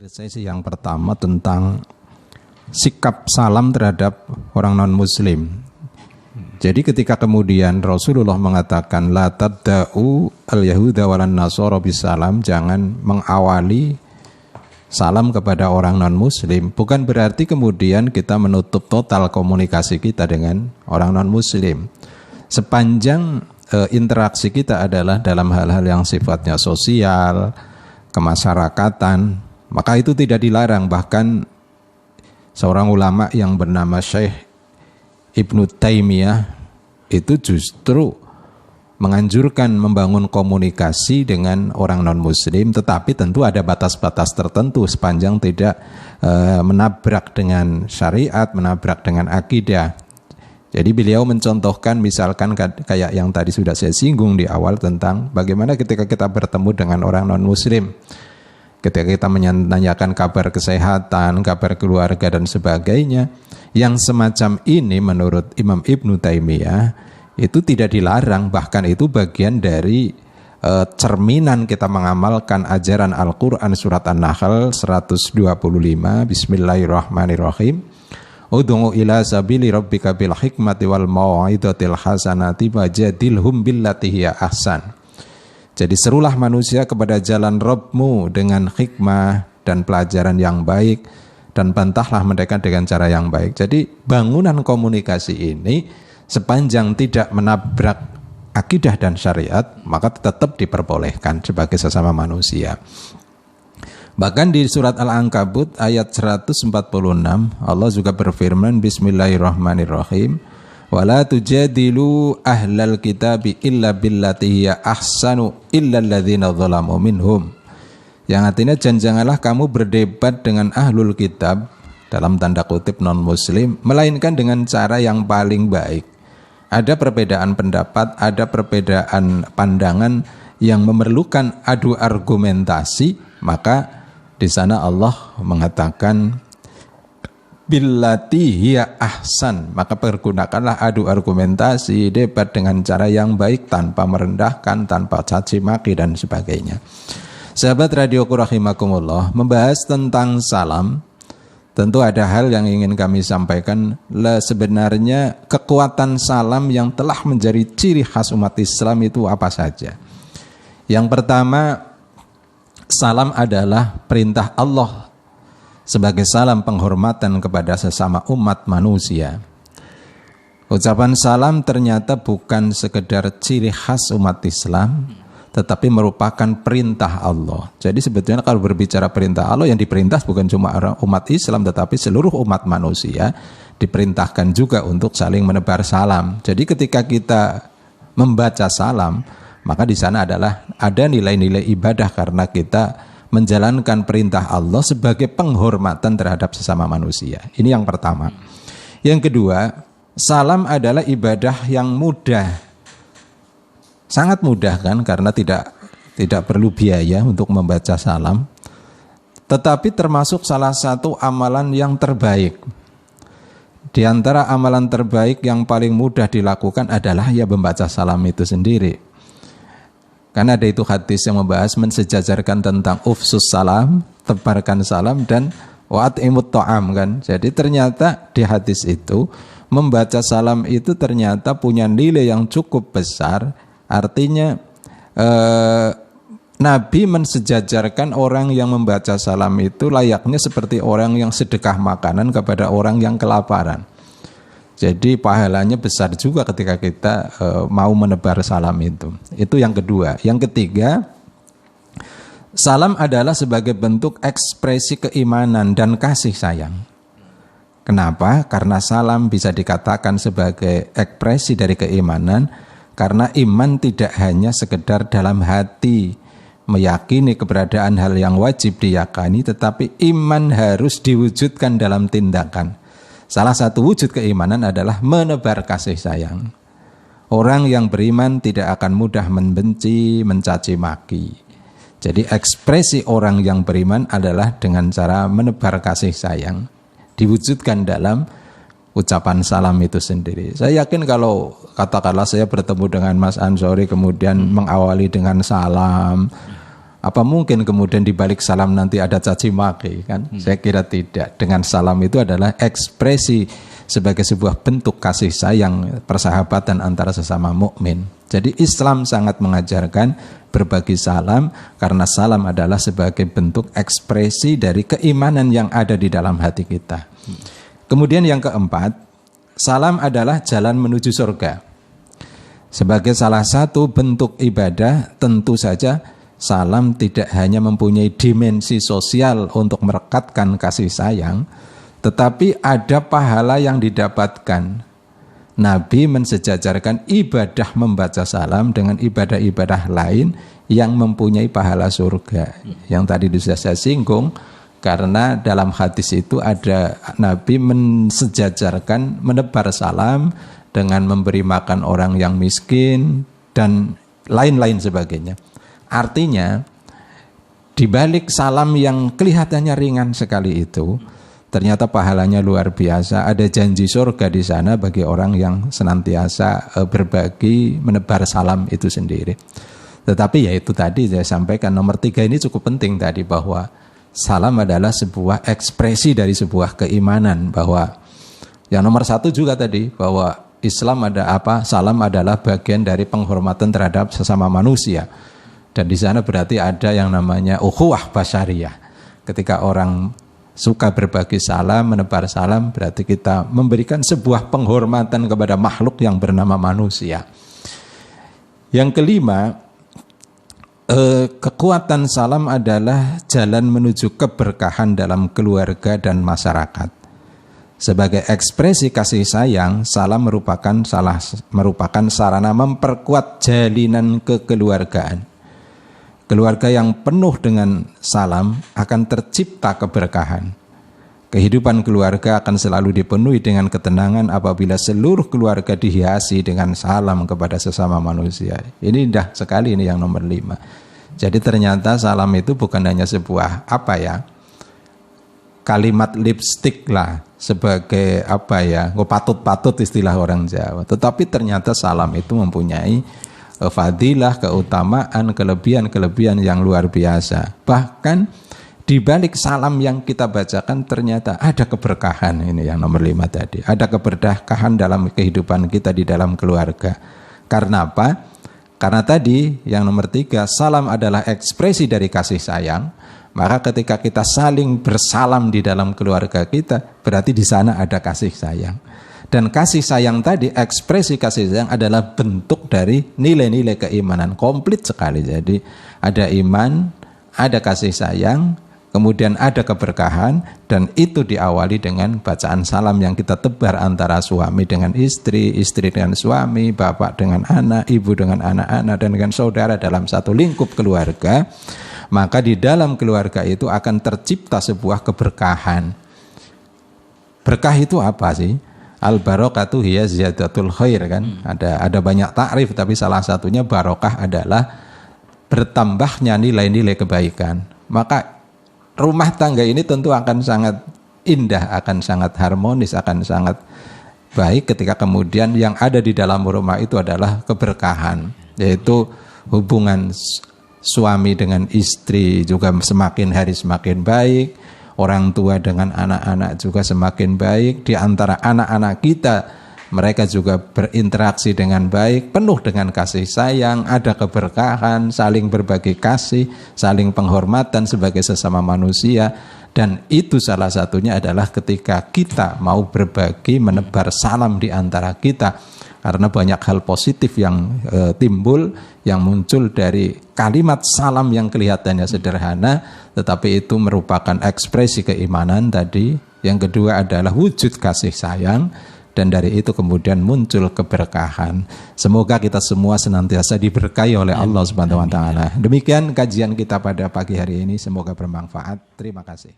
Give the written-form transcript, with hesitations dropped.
Sesi yang pertama tentang sikap salam terhadap orang non-muslim. Jadi ketika kemudian Rasulullah mengatakan la tabda'u al-yahuda walan nasara bisalam, jangan mengawali salam kepada orang non-muslim, bukan berarti kemudian kita menutup total komunikasi kita dengan orang non-muslim. Sepanjang interaksi kita adalah dalam hal-hal yang sifatnya sosial, kemasyarakatan, maka itu tidak dilarang. Bahkan seorang ulama yang bernama Syekh Ibnu Taimiyah itu justru menganjurkan membangun komunikasi dengan orang non-muslim, tetapi tentu ada batas-batas tertentu sepanjang tidak menabrak dengan syariat, menabrak dengan akidah. Jadi beliau mencontohkan misalkan kayak yang tadi sudah saya singgung di awal tentang bagaimana ketika kita bertemu dengan orang non-muslim, ketika kita menanyakan kabar kesehatan, kabar keluarga dan sebagainya, yang semacam ini menurut Imam Ibnu Taimiyah itu tidak dilarang, bahkan itu bagian dari cerminan kita mengamalkan ajaran Al-Quran surat An-Nahl 125. Bismillahirrahmanirrahim. Ud'u ila sabili rabbika bil hikmati wal mau'izatil hasanati wajadilhum billati hiya ahsan. Jadi serulah manusia kepada jalan Rabbmu dengan hikmah dan pelajaran yang baik, dan bantahlah mereka dengan cara yang baik. Jadi bangunan komunikasi ini sepanjang tidak menabrak akidah dan syariat, maka tetap diperbolehkan sebagai sesama manusia. Bahkan di surat Al-Ankabut ayat 146 Allah juga berfirman, Bismillahirrahmanirrahim, wala tujadilu ahlal kitabi illa billati hiya ahsanu illa alladzina zalamu minhum. Yang artinya janganlah kamu berdebat dengan ahlul kitab dalam tanda kutip non-muslim melainkan dengan cara yang paling baik. Ada perbedaan pendapat, ada perbedaan pandangan yang memerlukan adu argumentasi, maka di sana Allah mengatakan billati hiya ahsan, maka pergunakanlah adu argumentasi, debat dengan cara yang baik, tanpa merendahkan, tanpa caci maki dan sebagainya. Sahabat radioku rahimakumullah, membahas tentang salam, tentu ada hal yang ingin kami sampaikan. Sebenarnya kekuatan salam yang telah menjadi ciri khas umat Islam itu apa saja? Yang pertama, salam adalah perintah Allah sebagai salam penghormatan kepada sesama umat manusia. Ucapan salam ternyata bukan sekedar ciri khas umat Islam, tetapi merupakan perintah Allah. Jadi sebetulnya kalau berbicara perintah Allah, yang diperintah bukan cuma umat Islam, tetapi seluruh umat manusia diperintahkan juga untuk saling menebar salam. Jadi ketika kita membaca salam, maka di sana adalah ada nilai-nilai ibadah karena kita menjalankan perintah Allah sebagai penghormatan terhadap sesama manusia. Ini yang pertama. Yang kedua, salam adalah ibadah yang mudah. Sangat mudah kan, karena tidak perlu biaya untuk membaca salam. Tetapi termasuk salah satu amalan yang terbaik. Di antara amalan terbaik yang paling mudah dilakukan adalah ya membaca salam itu sendiri. Karena ada itu hadis yang membahas mensejajarkan tentang ufsus salam, tebarkan salam, dan wa'at'imut ta'am kan. Jadi ternyata di hadis itu membaca salam itu ternyata punya nilai yang cukup besar. Artinya Nabi mensejajarkan orang yang membaca salam itu layaknya seperti orang yang sedekah makanan kepada orang yang kelaparan. Jadi pahalanya besar juga ketika kita mau menebar salam itu. Itu yang kedua. Yang ketiga, salam adalah sebagai bentuk ekspresi keimanan dan kasih sayang. Kenapa? Karena salam bisa dikatakan sebagai ekspresi dari keimanan, karena iman tidak hanya sekedar dalam hati meyakini keberadaan hal yang wajib diyakini, tetapi iman harus diwujudkan dalam tindakan. Salah satu wujud keimanan adalah menebar kasih sayang. Orang yang beriman tidak akan mudah membenci, mencaci maki. Jadi ekspresi orang yang beriman adalah dengan cara menebar kasih sayang, diwujudkan dalam ucapan salam itu sendiri. Saya yakin kalau katakanlah saya bertemu dengan Mas Ansori kemudian mengawali dengan salam, Apa mungkin kemudian di balik salam nanti ada caci maki kan? Saya kira tidak. Dengan salam itu adalah ekspresi sebagai sebuah bentuk kasih sayang, persahabatan antara sesama mukmin. Jadi Islam sangat mengajarkan berbagi salam karena salam adalah sebagai bentuk ekspresi dari keimanan yang ada di dalam hati kita. Kemudian yang keempat, salam adalah jalan menuju surga. Sebagai salah satu bentuk ibadah, tentu saja salam tidak hanya mempunyai dimensi sosial untuk merekatkan kasih sayang, tetapi ada pahala yang didapatkan. Nabi mensejajarkan ibadah membaca salam dengan ibadah-ibadah lain yang mempunyai pahala surga. Yang tadi sudah saya singgung, karena dalam hadis itu ada Nabi mensejajarkan menebar salam dengan memberi makan orang yang miskin dan lain-lain sebagainya. Artinya di balik salam yang kelihatannya ringan sekali itu, ternyata pahalanya luar biasa. Ada janji surga di sana bagi orang yang senantiasa berbagi, menebar salam itu sendiri. Tetapi ya itu tadi saya sampaikan, nomor 3 ini cukup penting tadi, bahwa salam adalah sebuah ekspresi dari sebuah keimanan. Bahwa yang nomor 1 juga tadi, bahwa Islam salam adalah bagian dari penghormatan terhadap sesama manusia. Dan di sana berarti ada yang namanya ukhuwah basyariyah. Ketika orang suka berbagi salam, menebar salam, berarti kita memberikan sebuah penghormatan kepada makhluk yang bernama manusia. Yang kelima, kekuatan salam adalah jalan menuju keberkahan dalam keluarga dan masyarakat. Sebagai ekspresi kasih sayang, salam merupakan sarana memperkuat jalinan kekeluargaan. Keluarga yang penuh dengan salam akan tercipta keberkahan. Kehidupan keluarga akan selalu dipenuhi dengan ketenangan apabila seluruh keluarga dihiasi dengan salam kepada sesama manusia. Ini indah sekali, ini yang nomor 5. Jadi ternyata salam itu bukan hanya sebuah kalimat lipstik lah, sebagai patut-patut istilah orang Jawa. Tetapi ternyata salam itu mempunyai fadilah, keutamaan, kelebihan-kelebihan yang luar biasa. Bahkan di balik salam yang kita bacakan ternyata ada keberkahan. Ini yang nomor 5 tadi. Ada keberkahan dalam kehidupan kita di dalam keluarga. Karena apa? Karena tadi yang nomor 3, salam adalah ekspresi dari kasih sayang. Maka ketika kita saling bersalam di dalam keluarga kita, berarti di sana ada kasih sayang. Dan kasih sayang tadi, ekspresi kasih sayang adalah bentuk dari nilai-nilai keimanan. Komplit sekali. Jadi ada iman, ada kasih sayang, kemudian ada keberkahan, dan itu diawali dengan bacaan salam yang kita tebar antara suami dengan istri, istri dengan suami, bapak dengan anak, ibu dengan anak-anak, dan dengan saudara dalam satu lingkup keluarga. Maka di dalam keluarga itu akan tercipta sebuah keberkahan. Berkah itu apa sih? Al-barokatu hiya ziyadatul khair kan. Ada banyak takrif, tapi salah satunya barokah adalah bertambahnya nilai-nilai kebaikan. Maka rumah tangga ini tentu akan sangat indah, akan sangat harmonis, akan sangat baik ketika kemudian yang ada di dalam rumah itu adalah keberkahan, yaitu hubungan suami dengan istri juga semakin hari semakin baik. Orang tua dengan anak-anak juga semakin baik. Di antara anak-anak kita, mereka juga berinteraksi dengan baik, penuh dengan kasih sayang, ada keberkahan, saling berbagi kasih, saling penghormatan sebagai sesama manusia. Dan itu salah satunya adalah ketika kita mau berbagi, menebar salam di antara kita. Karena banyak hal positif yang timbul, yang muncul dari kalimat salam yang kelihatannya sederhana, tetapi itu merupakan ekspresi keimanan tadi. Yang kedua adalah wujud kasih sayang, dan dari itu kemudian muncul keberkahan. Semoga kita semua senantiasa diberkahi oleh Allah Subhanahu wa taala. Demikian kajian kita pada pagi hari ini, semoga bermanfaat. Terima kasih.